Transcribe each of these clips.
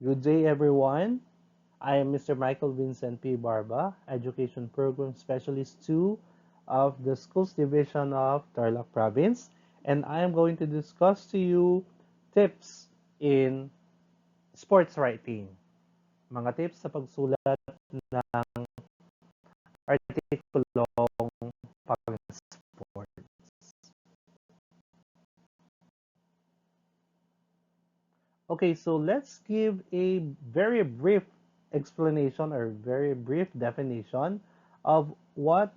Good day, everyone. I am Mr. Michael Vincent P. Barba, Education Program Specialist 2 of the Schools Division of Tarlac Province, and I am going to discuss to you tips in sports writing. Mga tips sa pagsulat ng artikulong pang-sport. Okay, so let's give a very brief explanation or very brief definition of what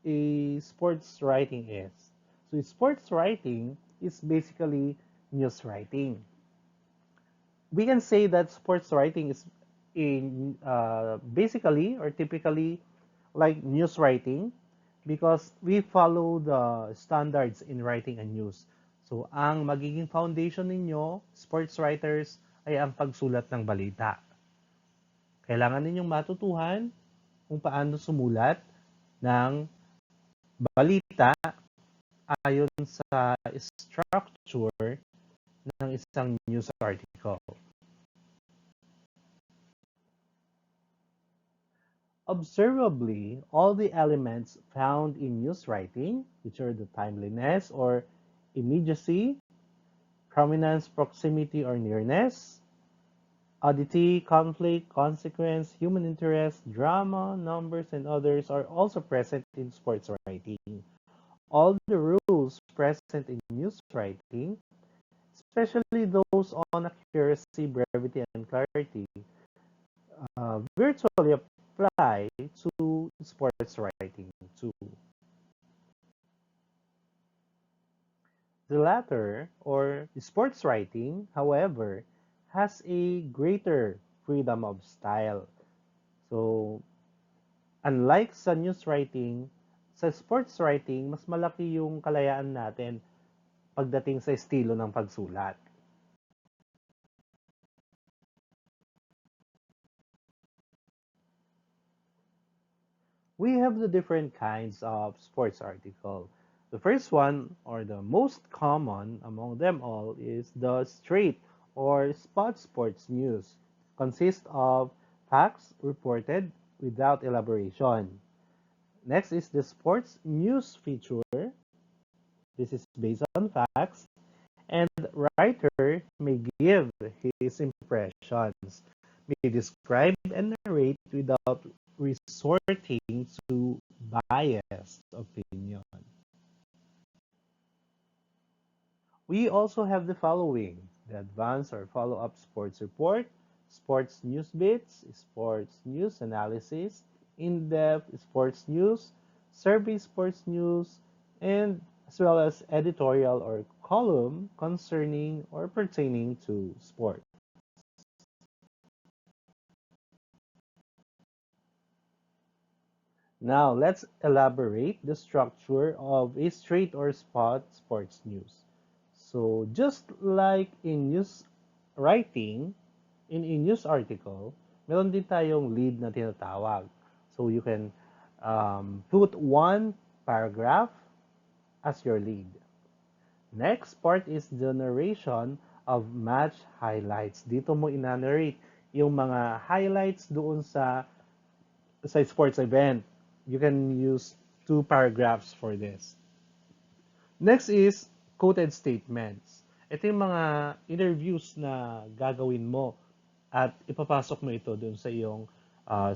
a sports writing is. So sports writing is basically news writing. We can say that sports writing is in basically or typically like news writing because we follow the standards in writing a news. So ang magiging foundation ninyo, sports writers, ay ang pagsulat ng balita. Kailangan ninyong matutuhan kung paano sumulat ng balita ayon sa structure ng isang news article. Observably, all the elements found in news writing, which are the timeliness or immediacy, prominence, proximity or nearness, oddity, conflict, consequence, human interest, drama, numbers, and others are also present in sports writing. All the rules present in news writing, especially those on accuracy, brevity, and clarity, virtually apply to sports writing too. The latter, or sports writing, however, has a greater freedom of style. So, unlike sa news writing, sa sports writing, mas malaki yung kalayaan natin pagdating sa estilo ng pagsulat. We have the different kinds of sports article. The first one, or the most common among them all, is the straight or spot sports news. Consists of facts reported without elaboration. Next is the sports news feature. This is based on facts, and writer may give his impressions, may describe and narrate without resorting to biased opinion. We also have the following: the advanced or follow-up sports report, sports news bits, sports news analysis, in-depth sports news, survey sports news, and as well as editorial or column concerning or pertaining to sport. Now, let's elaborate the structure of a straight or spot sports news. So, just like in news writing, in a news article, meron din tayong lead na tinatawag. So, you can put one paragraph as your lead. Next part is the narration of match highlights. Dito mo ina-narrate yung mga highlights doon sa sports event. You can use 2 paragraphs for this. Next is quoted statements. Ito yung mga interviews na gagawin mo at ipapasok mo ito dun sa iyong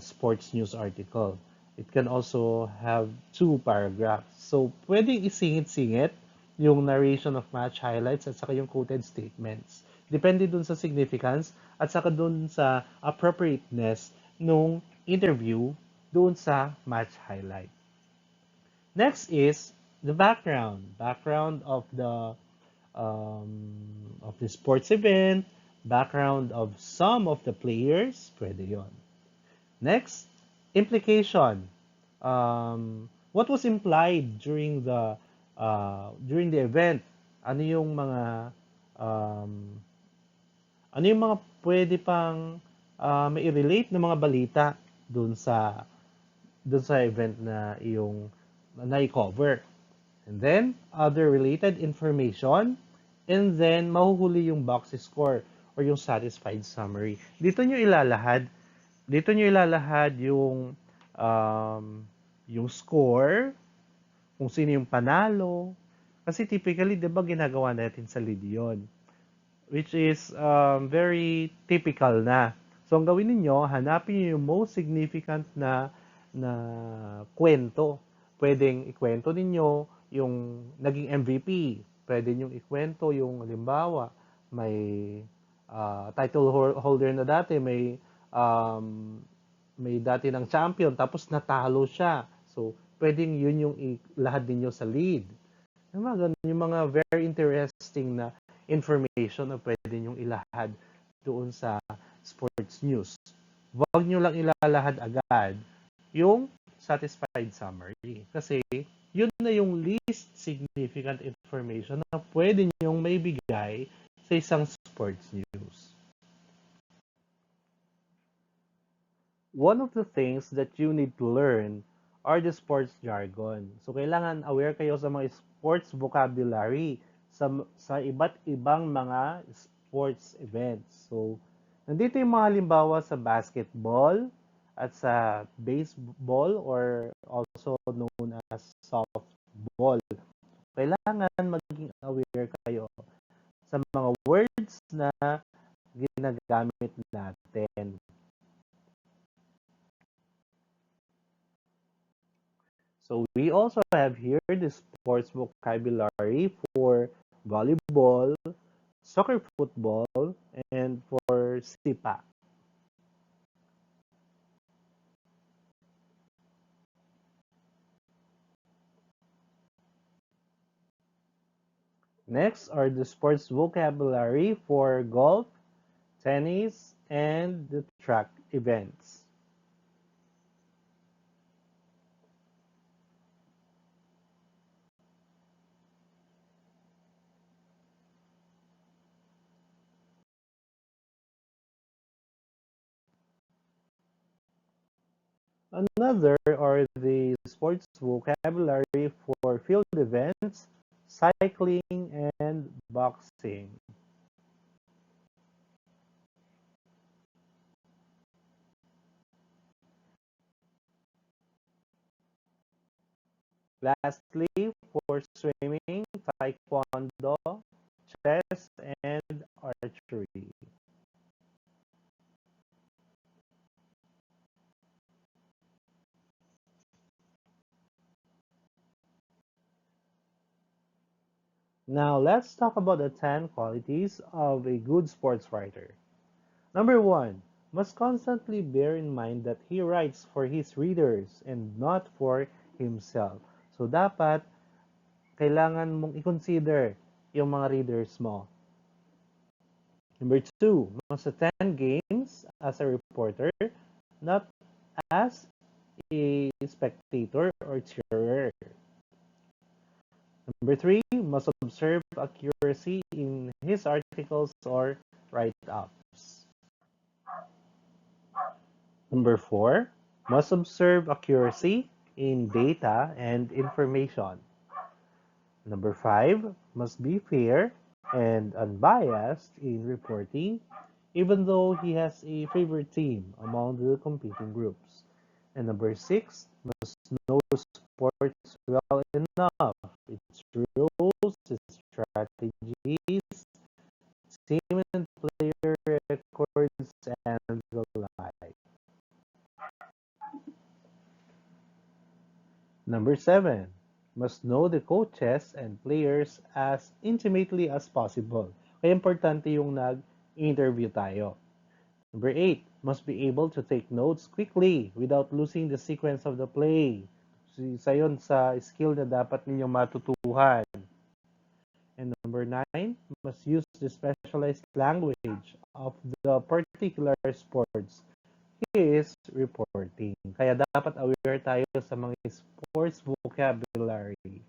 sports news article. It can also have 2 paragraphs. So, pwedeng isingit-singit yung narration of match highlights at saka yung quoted statements. Depende dun sa significance at saka dun sa appropriateness nung interview dun sa match highlight. Next is the background of the sports event, background of some of the players, pwede yon. Next, implication. What was implied during the event? Ano yung mga um, ano yung mga pwede pang may relate na mga balita dun sa event na iyong na-cover. And then, other related information. And then, mahuhuli yung box score or yung satisfied summary. Dito nyo ilalahad um, yung score, kung sino yung panalo. Kasi typically, di ba ginagawa natin sa lead yun? Which is very typical na. So, ang gawin niyo hanapin niyo yung most significant na kwento. Pwedeng ikwento ninyo yung naging MVP. Pwede niyo ikwento yung halimbawa, may title holder na dati, may dati ng champion, tapos natalo siya. So, pwedeng yun yung ilahad ninyo sa lead. Yung mga ganun, yung mga very interesting na information na pwede nyong ilahad doon sa sports news. Huwag nyo lang ilalahad agad yung satisfied summary. Kasi yun na yung least significant information na pwede nyong may bigay sa isang sports news. One of the things that you need to learn are the sports jargon. So, kailangan aware kayo sa mga sports vocabulary sa iba't ibang mga sports events. So, nandito yung mga halimbawa sa basketball at sa baseball or also known as softball. Kailangan maging aware kayo sa mga words na ginagamit natin. So we also have here the sports vocabulary for volleyball, soccer football, and for SIPA. Next are the sports vocabulary for golf, tennis, and the track events. Another are the sports vocabulary for field events, cycling, and boxing. Lastly, for swimming, taekwondo, chess, and archery. Now, let's talk about the 10 qualities of a good sports writer. Number one, must constantly bear in mind that he writes for his readers and not for himself. So, dapat kailangan mong i-consider yung mga readers mo. Number two, must attend games as a reporter, not as a spectator or cheerer. Number three, must observe accuracy in his articles or write-ups. Number four, must observe accuracy in data and information. Number five, must be fair and unbiased in reporting, even though he has a favorite team among the competing groups. And number six, must know sports well enough, its rules, its strategies, team and player records, and the like. Number seven, must know the coaches and players as intimately as possible. Kaya importante yung nag-interview tayo. Number eight, must be able to take notes quickly without losing the sequence of the play. Isa yun sa skill na dapat ninyong matutuhan. And number nine, must use the specialized language of the particular sports he is reporting. Kaya dapat aware tayo sa mga sports vocabulary.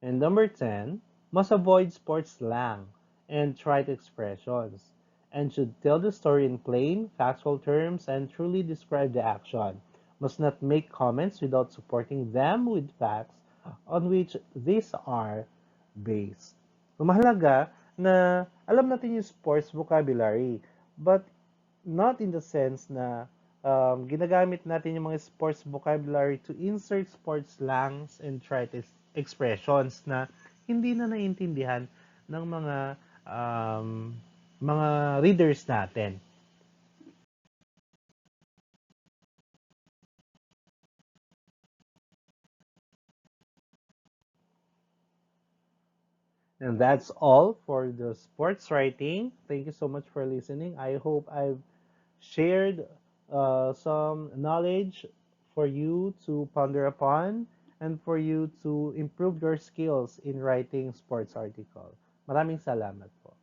And number 10, must avoid sports slang and trite expressions, and should tell the story in plain, factual terms and truly describe the action. Must not make comments without supporting them with facts on which these are based. Mahalaga na alam natin yung sports vocabulary, but not in the sense na ginagamit natin yung mga sports vocabulary to insert sports slangs and trite expressions na hindi na naiintindihan ng um, mga readers natin. And that's all for the sports writing. Thank you so much for listening. I hope I've shared some knowledge for you to ponder upon and for you to improve your skills in writing sports article. Maraming salamat po.